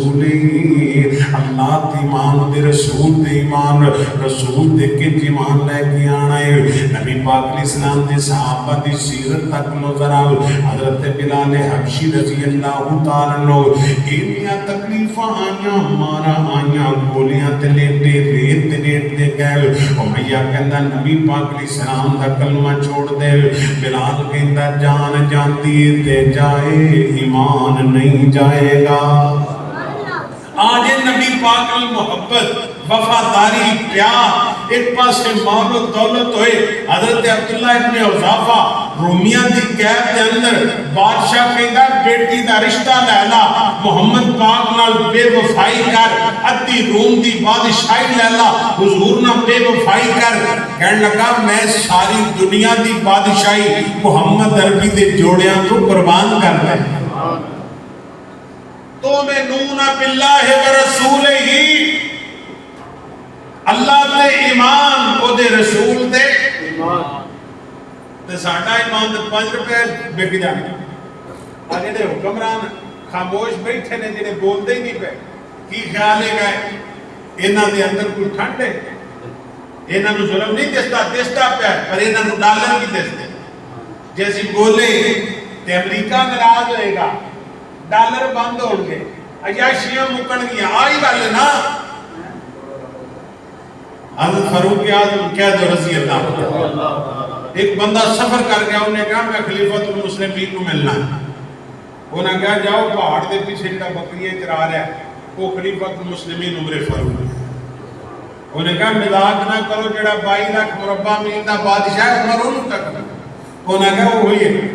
اللہ تے ایمان دے رسول دے ایمان رسول دے کے ایمان لے کے آنا ہے نبی پاک علیہ السلام دے صحابہ دی سیرت تک نظر آؤ حضرت بلال حبشی رضی اللہ تعالیٰ عنہ انیاں تکلیفاں آئیاں مارا آئیاں گولیاں تے لیٹے ریت لیٹے گئے امیہ کہندہ نبی پاک علیہ السلام دا کلمہ چھوڑ دے بلال کہندہ جان جانتی تے جائے ایمان نہیں جائے گا آج نبی پاک محبت وفاداری پیار ایک پاس سے مال و دولت ہوئے حضرت عبداللہ ابن حذافہ رومیہ دی قید دے اندر بادشاہ کہندا بیٹی دا رشتہ لیلا محمد پاک نال بے وفائی کر ادھی روم دی بادشاہی لیلا حضور نہ بے وفائی کر کہنے لگا میں ساری دنیا دی بادشاہی محمد عربی دے جوڑیاں تو قربان کر دے تؤمنون باللہ ورسولہ اللہ دے ایمان او دے رسول دے ایمان تے ساڈا ایمان تے 5 روپے بک جانے آگے دے حکمران خاموش بیٹھے نے جنہیں بولتے ہی نہیں پہ کی خیال ہے گئے انہاں دے اندر کوئی ٹھنڈ ہے انہاں نو ظلم نہیں دستا پہ پر انہاں نو ڈالر بھی دستے جیسی بولے تے امریکہ ناراض ہوئے گا ڈالر بند ہو گئے عیاشیاں مکن گیا آئی والے نا حضرت فاروق اعظم کہہ دو رضی اللہ ایک بندہ سفر کر گیا انہیں کہا میں خلیفۃ المسلمین کو ملنا ہے انہیں کہا جاؤ پہاڑ دے پیچھے جڑا بکریاں چرا رہا ہے وہ خلیفۃ المسلمین عمر فاروق انہیں کہا مذاق نہ کرو جڑا 22 لاکھ مربع میل دا بادشاہ عمر انہوں تک انہیں کہا وہ ہوئی ہے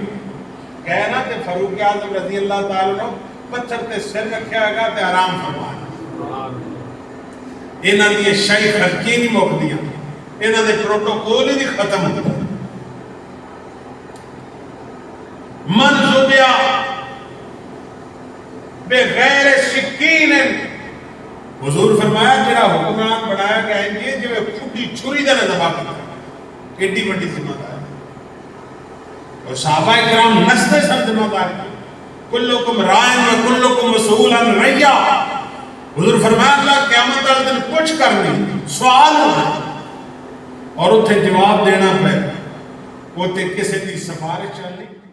کہنا تے فاروق اعظم رضی اللہ تعالیٰ عنہ پتھر تے سر رکھیا گا تے آرام فرمایا انہاں دی شاہی خرچی نہیں موک دیا انہاں دے پروٹوکول ہی ختم ہو من زبیا بغیر سکین حضور فرمایا جڑا حکمران بنایا گیا ہے یہ جو پھٹی چھری دے نہ دبا کرتا ایڈی بڑی ذمہ داری اور صحابہ اکرام نسل سب ذمہ داری کلکم رائن و کلکم مسئول عن رعیہ حضور فرمایا اللہ قیامت والے دن کچھ کرنی سوال ہونا اور اتھے جواب دینا پڑے وہ تے کسی دی سفارش چل نہیں